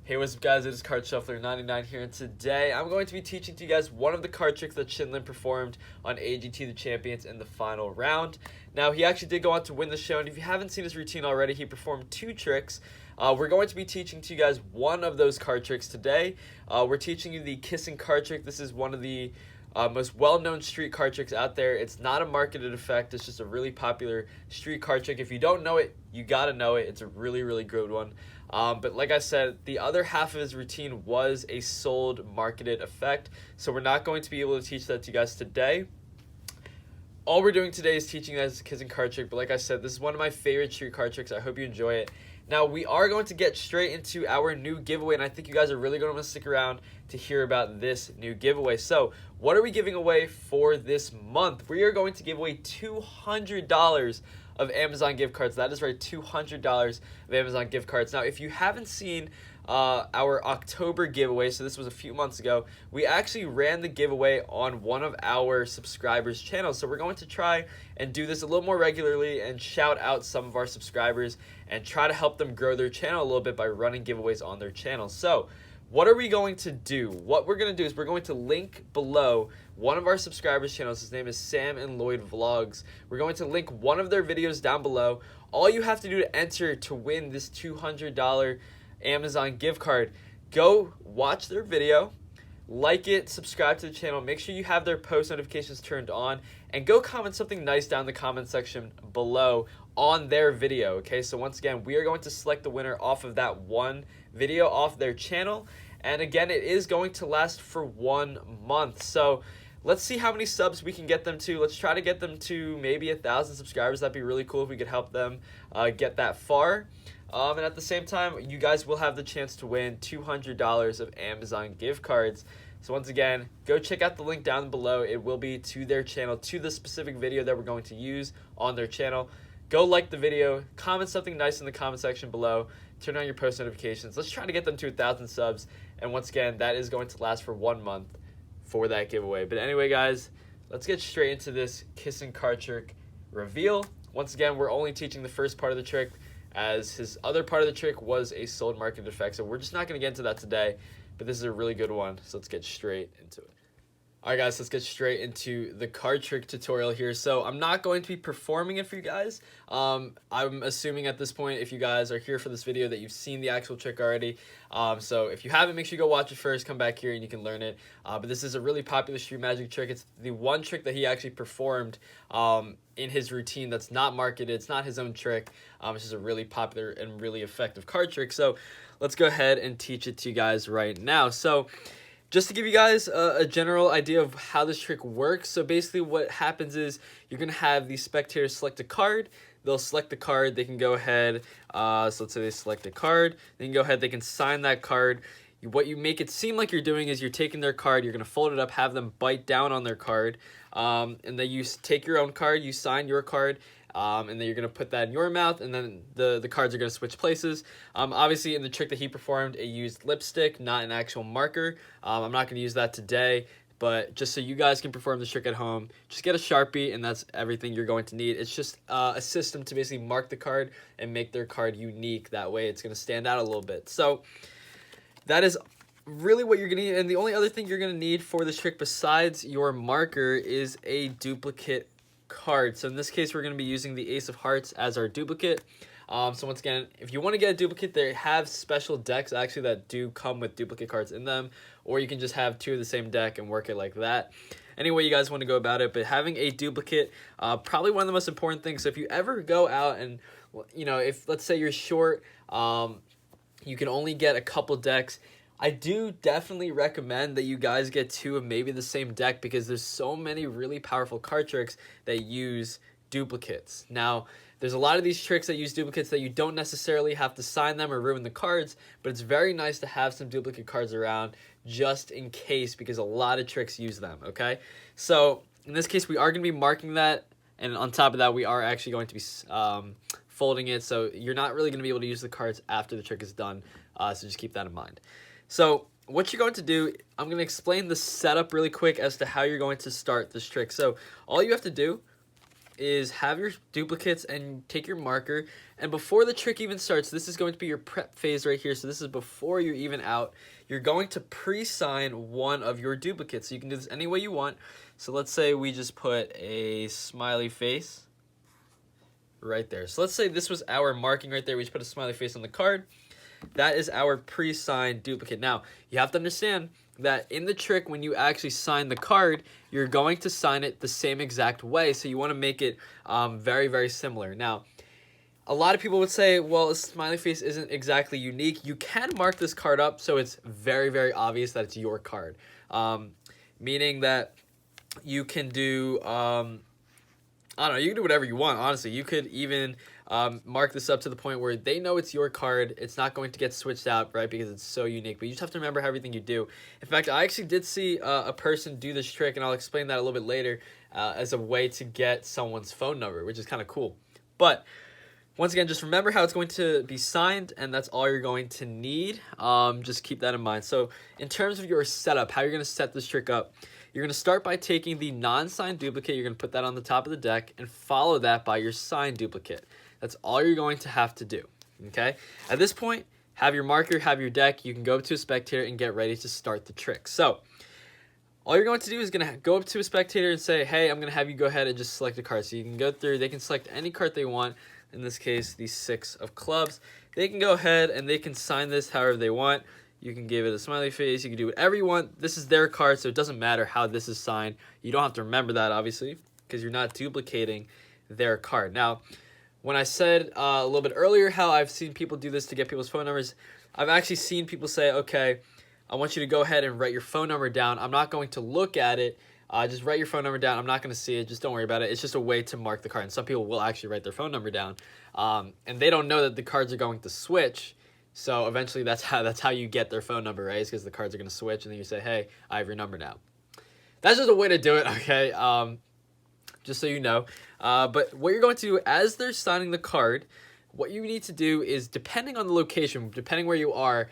Hey, what's up guys, it is Card Shuffler 99 here, and today I'm going to be teaching to you guys one of the card tricks that Shin Lim performed on AGT the Champions in the final round. Now, he actually did go on to win the show, and if you haven't seen his routine already, he performed two tricks. We're going to be teaching to you guys one of those card tricks today. We're teaching you the kissing card trick. This is one of the most well-known street card tricks out there. It's not a marketed effect. It's just a really popular street card trick. If you don't know it, you gotta know it. It's a really, really good one. But like I said, the other half of his routine was a sold marketed effect. So we're not going to be able to teach that to you guys today. All we're doing today is teaching you guys the kissing card trick. But like I said, this is one of my favorite street card tricks. I hope you enjoy it. Now, we are going to get straight into our new giveaway, and I think you guys are really going to want to stick around to hear about this new giveaway. So, what are we giving away for this month? We are going to give away $200 of Amazon gift cards. That is right, $200 of Amazon gift cards. Now, if you haven't seen our October giveaway, so this was a few months ago, we actually ran the giveaway on one of our subscribers' channels. So we're going to try and do this a little more regularly and shout out some of our subscribers and try to help them grow their channel a little bit by running giveaways on their channel. So what are we going to do? What we're going to do is we're going to link below one of our subscribers' channels. His name is Sam and Lloyd Vlogs. We're going to link one of their videos down below. All you have to do to enter to win this $200 Amazon gift card, go watch their video, like it, subscribe to the channel, make sure you have their post notifications turned on, and go comment something nice down in the comment section below on their video. Okay, so once again, we are going to select the winner off of that one video off their channel, and again, it is going to last for 1 month. So let's see how many subs we can get them to. Let's try to get them to maybe 1,000 subscribers. That'd be really cool if we could help them get that far. And at the same time, you guys will have the chance to win $200 of Amazon gift cards. So once again, go check out the link down below. It will be to their channel, to the specific video that we're going to use on their channel. Go like the video, comment something nice in the comment section below, turn on your post notifications. Let's try to get them to 1,000 subs. And once again, that is going to last for 1 month for that giveaway. But anyway, guys, let's get straight into this kissing card trick reveal. Once again, we're only teaching the first part of the trick, as his other part of the trick was a sold market effect. So we're just not going to get into that today, but this is a really good one. So let's get straight into it. All right, guys, let's get straight into the card trick tutorial here. So I'm not going to be performing it for you guys. I'm assuming at this point, if you guys are here for this video, that you've seen the actual trick already. So if you haven't, make sure you go watch it first, come back here, and you can learn it. But this is a really popular street magic trick. It's the one trick that he actually performed in his routine that's not marketed. It's not his own trick. It's just a really popular and really effective card trick. So let's go ahead and teach it to you guys right now. So just to give you guys a general idea of how this trick works, so basically what happens is you're going to have the spectators select a card. They'll select the card. They can go ahead, so let's say they select a card. They can go ahead, they can sign that card. What you make it seem like you're doing is you're taking their card, you're going to fold it up, have them bite down on their card, and then you take your own card, you sign your card, and then you're going to put that in your mouth, and then the cards are going to switch places. Obviously, in the trick that he performed, it used lipstick, not an actual marker. I'm not going to use that today, but just so you guys can perform the trick at home, just get a Sharpie, and that's everything you're going to need. It's just a system to basically mark the card and make their card unique. That way, it's going to stand out a little bit. So that is really what you're going to need, and the only other thing you're going to need for this trick besides your marker is a duplicate card. So in this case, we're going to be using the Ace of Hearts as our duplicate. So once again, if you want to get a duplicate, they have special decks actually that do come with duplicate cards in them, or you can just have two of the same deck and work it like that. Any way you guys want to go about it, but having a duplicate, probably one of the most important things. So if you ever go out and, you know, if let's say you're short, you can only get a couple decks, I do definitely recommend that you guys get two of maybe the same deck, because there's so many really powerful card tricks that use duplicates. Now, there's a lot of these tricks that use duplicates that you don't necessarily have to sign them or ruin the cards, but it's very nice to have some duplicate cards around just in case, because a lot of tricks use them, okay? So in this case, we are going to be marking that, and on top of that, we are actually going to be folding it, so you're not really going to be able to use the cards after the trick is done, so just keep that in mind. So what you're going to do, I'm going to explain the setup really quick as to how you're going to start this trick. So all you have to do is have your duplicates and take your marker. And before the trick even starts, this is going to be your prep phase right here. So this is before you're even out. You're going to pre-sign one of your duplicates. So you can do this any way you want. So let's say we just put a smiley face right there. So let's say this was our marking right there. We just put a smiley face on the card. That is our pre-signed duplicate. Now, you have to understand that in the trick, when you actually sign the card, you're going to sign it the same exact way. So you want to make it very, very similar. Now, a lot of people would say, well, a smiley face isn't exactly unique. You can mark this card up so it's very, very obvious that it's your card. Meaning that you can do, I don't know, you can do whatever you want, honestly. You could even mark this up to the point where they know it's your card. It's not going to get switched out, right, because it's so unique. But you just have to remember everything you do. In fact, I actually did see a person do this trick, and I'll explain that a little bit later as a way to get someone's phone number, which is kind of cool. But once again, just remember how it's going to be signed, and that's all you're going to need. Just keep that in mind. So in terms of your setup, how you're going to set this trick up, you're going to start by taking the non-signed duplicate. You're going to put that on the top of the deck and follow that by your signed duplicate. That's all you're going to have to do, okay? At this point, have your marker, have your deck. You can go up to a spectator and get ready to start the trick. So all you're going to do is going to go up to a spectator and say, hey, I'm going to have you go ahead and just select a card. So you can go through. They can select any card they want. In this case, the 6 of clubs. They can go ahead and they can sign this however they want. You can give it a smiley face. You can do whatever you want. This is their card, so it doesn't matter how this is signed. You don't have to remember that, obviously, because you're not duplicating their card. Now, when I said a little bit earlier how I've seen people do this to get people's phone numbers, I've actually seen people say, okay, I want you to go ahead and write your phone number down. I'm not going to look at it. Just write your phone number down. I'm not going to see it. Just don't worry about it. It's just a way to mark the card. And some people will actually write their phone number down. And they don't know that the cards are going to switch. So eventually that's how you get their phone number, right? It's because the cards are going to switch. And then you say, hey, I have your number now. That's just a way to do it, okay? Just so you know. But what you're going to do as they're signing the card, what you need to do is, depending on the location, depending where you are,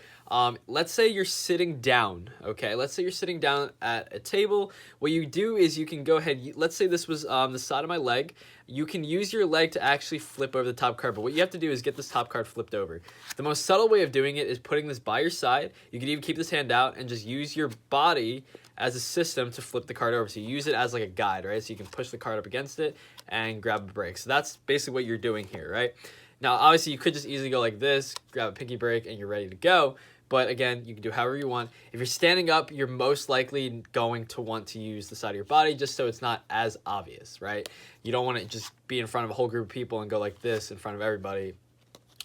let's say you're sitting down, okay? Let's say you're sitting down at a table. What you do is you can go ahead, let's say this was the side of my leg. You can use your leg to actually flip over the top card, but what you have to do is get this top card flipped over. The most subtle way of doing it is putting this by your side. You can even keep this hand out and just use your body as a system to flip the card over. So you use it as like a guide, right? So you can push the card up against it and grab a break. So that's basically what you're doing here, right? Now, obviously, you could just easily go like this, grab a pinky break, and you're ready to go. But again, you can do however you want. If you're standing up, you're most likely going to want to use the side of your body just so it's not as obvious, right? You don't want to just be in front of a whole group of people and go like this in front of everybody,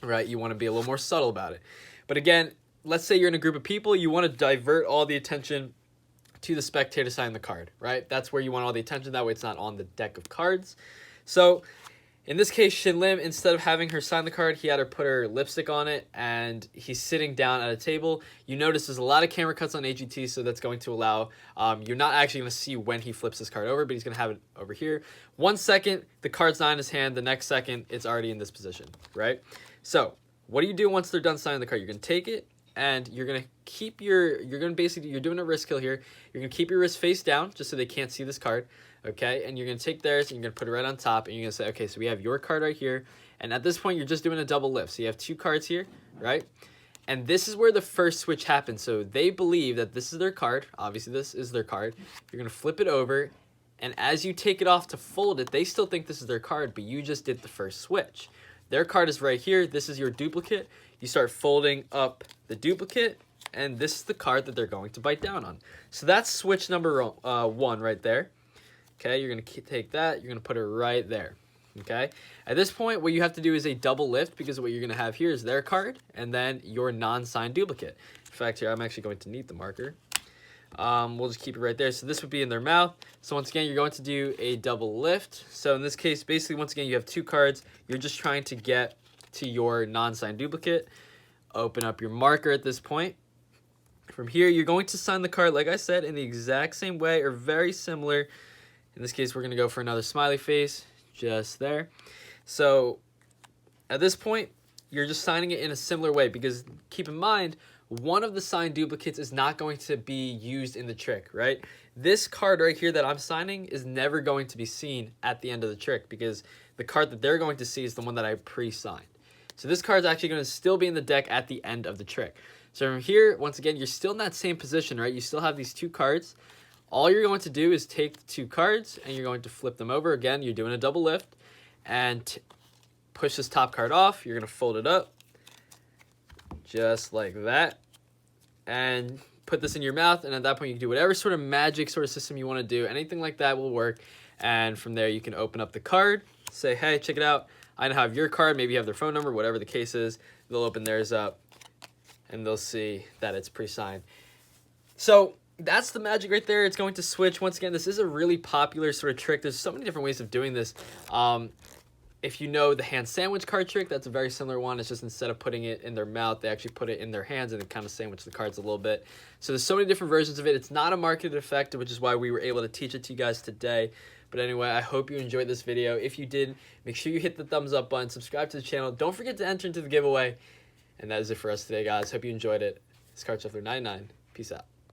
right? You want to be a little more subtle about it. But again, let's say you're in a group of people. You want to divert all the attention to the spectator signing the card, right? That's where you want all the attention. That way it's not on the deck of cards. So in this case, Shin Lim, instead of having her sign the card, he had her put her lipstick on it, and he's sitting down at a table. You notice there's a lot of camera cuts on AGT, so that's going to allow, you're not actually going to see when he flips his card over, but he's going to have it over here. 1 second, the card's not in his hand. The next second, it's already in this position, right? So what do you do once they're done signing the card? You're going to take it, and you're going to keep you're doing a wrist kill here. You're going to keep your wrist face down just so they can't see this card. Okay, and you're going to take theirs and you're going to put it right on top, and you're going to say, okay, so we have your card right here, and at this point, you're just doing a double lift. So you have 2 cards here, right? And this is where the first switch happens. So they believe that this is their card. Obviously, this is their card. You're going to flip it over, and as you take it off to fold it, they still think this is their card, but you just did the first switch. Their card is right here. This is your duplicate. You start folding up the duplicate, and this is the card that they're going to bite down on. So that's switch number 1 right there. Okay, you're going to take that, you're going to put it right there, okay? At this point, what you have to do is a double lift, because what you're going to have here is their card and then your non-signed duplicate. In fact, here, I'm actually going to need the marker. We'll just keep it right there. So this would be in their mouth. So once again, you're going to do a double lift. So in this case, basically, once again, you have 2 cards. You're just trying to get to your non-signed duplicate. Open up your marker at this point. From here, you're going to sign the card, like I said, in the exact same way or very similar. In this case, we're going to go for another smiley face just there. So at this point, you're just signing it in a similar way, because keep in mind, one of the signed duplicates is not going to be used in the trick, right? this card right here that I'm signing is never going to be seen at the end of the trick because the card that they're going to see is the one that I pre-signed. So this card is actually going to still be in the deck at the end of the trick. So from here, once again, you're still in that same position, right? You still have these 2 cards. All you're going to do is take the 2 cards and you're going to flip them over. Again, you're doing a double lift and push this top card off. You're going to fold it up just like that and put this in your mouth. And at that point, you can do whatever sort of magic sort of system you want to do. Anything like that will work. And from there, you can open up the card, say, hey, check it out. I have your card. Maybe you have their phone number, whatever the case is. They'll open theirs up and they'll see that it's pre-signed. So that's the magic right there. It's going to switch. Once again, this is a really popular sort of trick. There's so many different ways of doing this. If you know the hand sandwich card trick, that's a very similar one. It's just instead of putting it in their mouth, they actually put it in their hands and they kind of sandwich the cards a little bit. So there's so many different versions of it. It's not a marketed effect, which is why we were able to teach it to you guys today. But anyway, I hope you enjoyed this video. If you did, make sure you hit the thumbs up button, subscribe to the channel. Don't forget to enter into the giveaway. And that is it for us today, guys. Hope you enjoyed it. It's Card Shuffler 99. Peace out.